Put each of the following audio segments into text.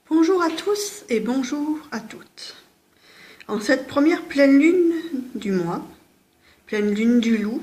Bonjour à tous et bonjour à toutes. En cette première pleine lune du mois, pleine lune du loup,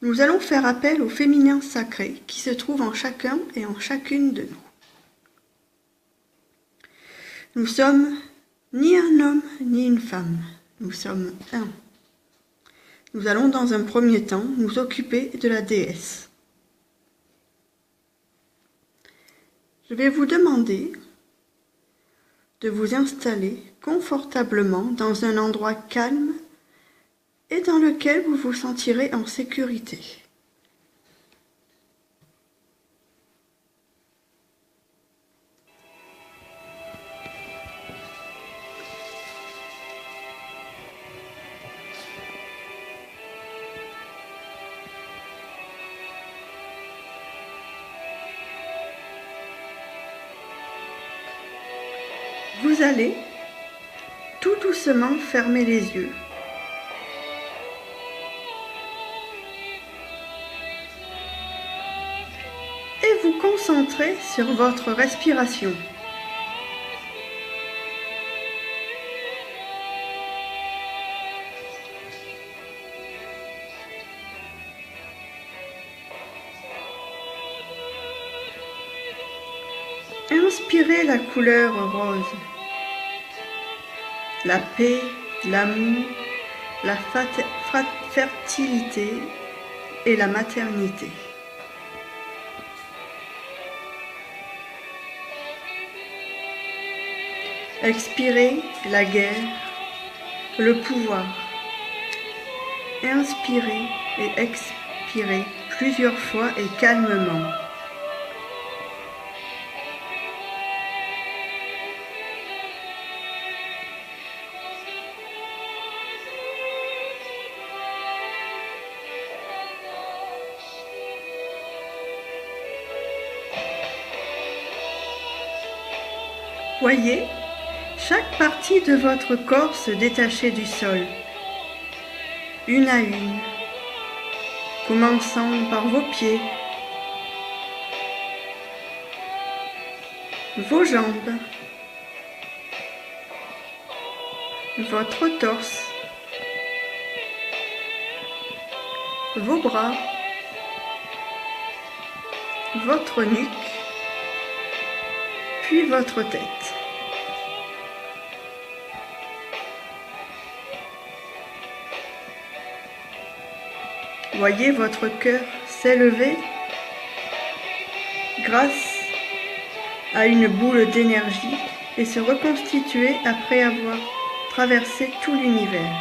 nous allons faire appel au féminin sacré qui se trouve en chacun et en chacune de nous. Nous sommes ni un homme ni une femme, nous sommes un. Nous allons dans un premier temps nous occuper de la déesse. Je vais vous demander de vous installer confortablement dans un endroit calme et dans lequel vous vous sentirez en sécurité. Vous allez tout doucement fermer les yeux et vous concentrer sur votre respiration. Inspirez la couleur rose, la paix, l'amour, la fertilité et la maternité. Expirez la guerre, le pouvoir. Inspirez et expirez plusieurs fois et calmement. Voyez chaque partie de votre corps se détacher du sol, une à une, commençant par vos pieds, vos jambes, votre torse, vos bras, votre nuque, puis votre tête. Voyez votre cœur s'élever grâce à une boule d'énergie et se reconstituer après avoir traversé tout l'univers.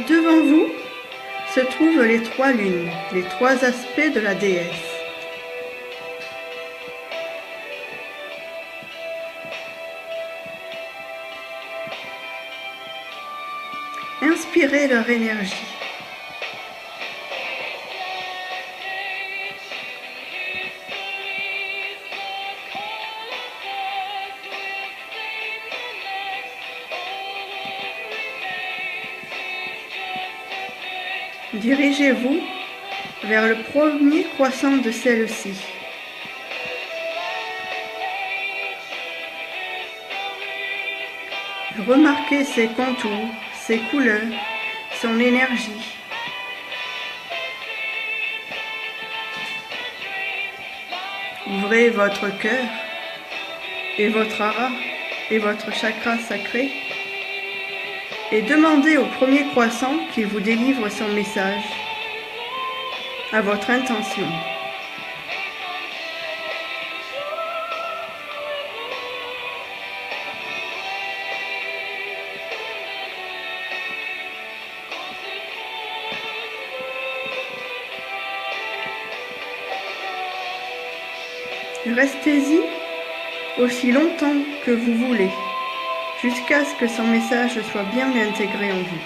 Devant vous se trouvent les trois lunes, les trois aspects de la déesse. Inspirez leur énergie. Dirigez-vous vers le premier croissant de celle-ci. Remarquez ses contours, ses couleurs, son énergie. Ouvrez votre cœur et votre aura et votre chakra sacré et demandez au premier croissant qu'il vous délivre son message à votre intention. Restez-y aussi longtemps que vous voulez, jusqu'à ce que son message soit bien intégré en vous.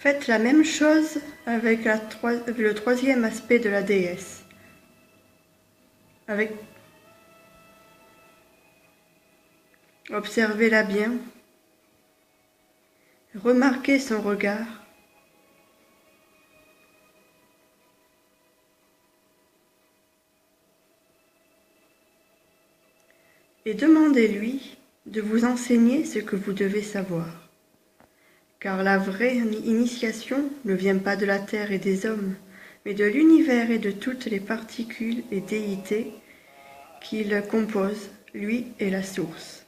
Faites la même chose avec le troisième aspect de la déesse. Observez-la bien. Remarquez son regard. Et demandez-lui de vous enseigner ce que vous devez savoir. Car la vraie initiation ne vient pas de la terre et des hommes, mais de l'univers et de toutes les particules et déités qui le composent. Lui est la source.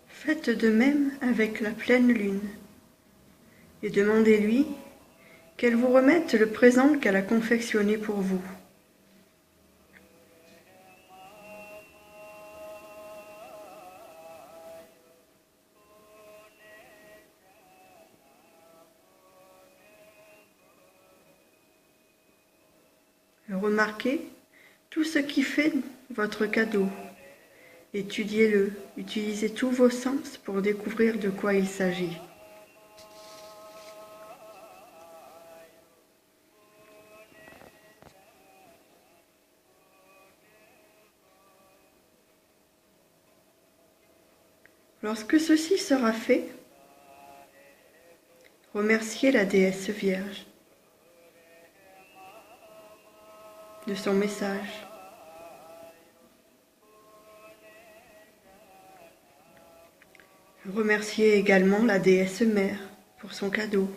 Faites de même avec la pleine lune et demandez-lui qu'elle vous remette le présent qu'elle a confectionné pour vous. Remarquez tout ce qui fait votre cadeau. Étudiez-le, utilisez tous vos sens pour découvrir de quoi il s'agit. Lorsque ceci sera fait, remerciez la déesse Vierge de son message. Remerciez également la déesse Mère pour son cadeau.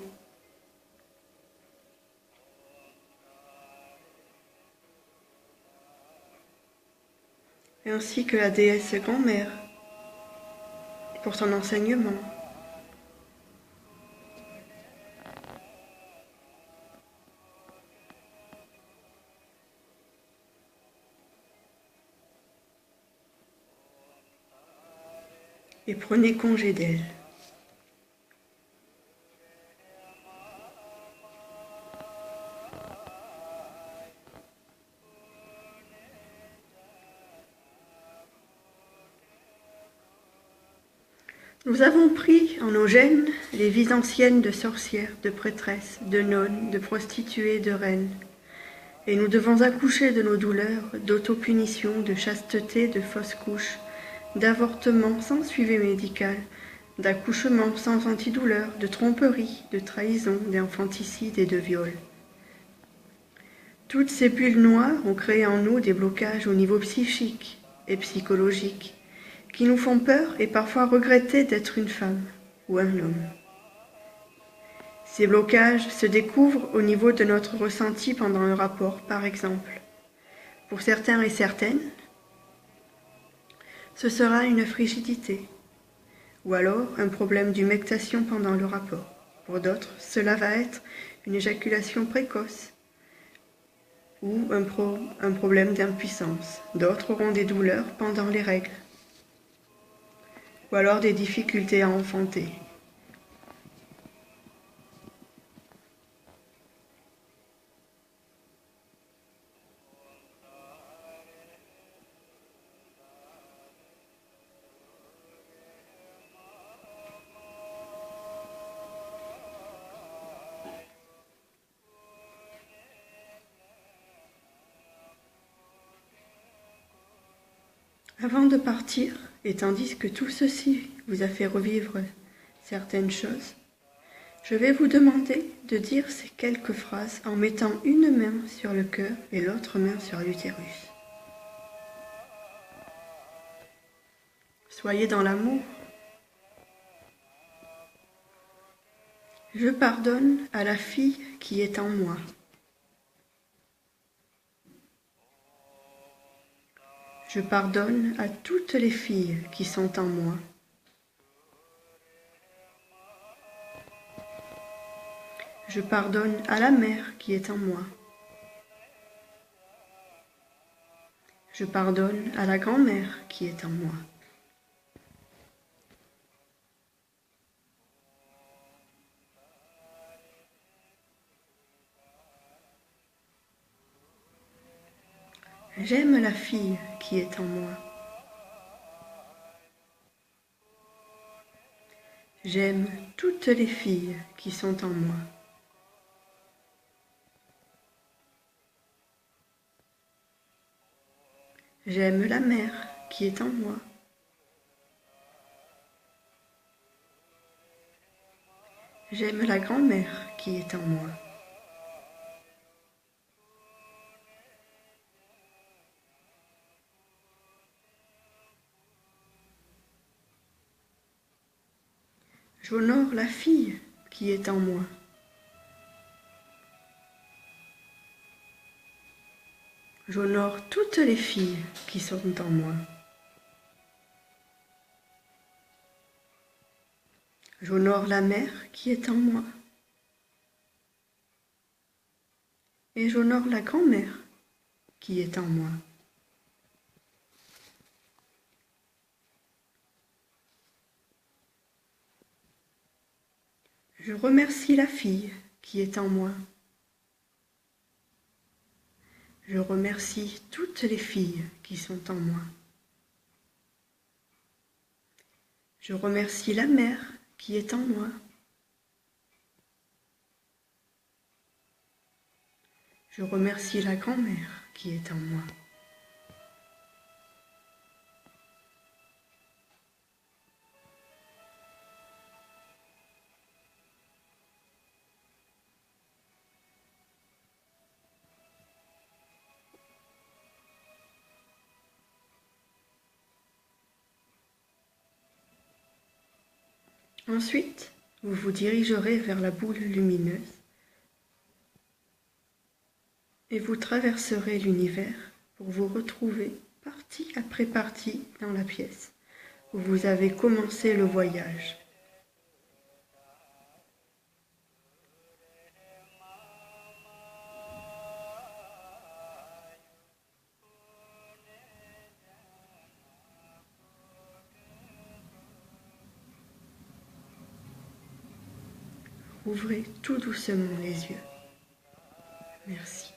Ainsi que la déesse Grand-Mère pour son enseignement. Et prenez congé d'elle. Nous avons pris en nos gènes les vies anciennes de sorcières, de prêtresses, de nonnes, de prostituées, de reines. Et nous devons accoucher de nos douleurs, d'autopunition, de chasteté, de fausses couches, d'avortement sans suivi médical, d'accouchement sans antidouleur, de tromperie, de trahison, d'infanticide et de viol. Toutes ces bulles noires ont créé en nous des blocages au niveau psychique et psychologique, qui nous font peur et parfois regretter d'être une femme ou un homme. Ces blocages se découvrent au niveau de notre ressenti pendant un rapport, par exemple. Pour certains et certaines, ce sera une frigidité, ou alors un problème d'humectation pendant le rapport. Pour d'autres, cela va être une éjaculation précoce ou un problème d'impuissance. D'autres auront des douleurs pendant les règles, ou alors des difficultés à enfanter. Avant de partir, et tandis que tout ceci vous a fait revivre certaines choses, je vais vous demander de dire ces quelques phrases en mettant une main sur le cœur et l'autre main sur l'utérus. Soyez dans l'amour. Je pardonne à la fille qui est en moi. Je pardonne à toutes les filles qui sont en moi. Je pardonne à la mère qui est en moi. Je pardonne à la grand-mère qui est en moi. J'aime la fille qui est en moi. J'aime toutes les filles qui sont en moi. J'aime la mère qui est en moi. J'aime la grand-mère qui est en moi. J'honore la fille qui est en moi. J'honore toutes les filles qui sont en moi. J'honore la mère qui est en moi. Et j'honore la grand-mère qui est en moi. Je remercie la fille qui est en moi. Je remercie toutes les filles qui sont en moi. Je remercie la mère qui est en moi. Je remercie la grand-mère qui est en moi. Ensuite, vous vous dirigerez vers la boule lumineuse et vous traverserez l'univers pour vous retrouver partie après partie dans la pièce où vous avez commencé le voyage. Ouvrez tout doucement les yeux. Merci.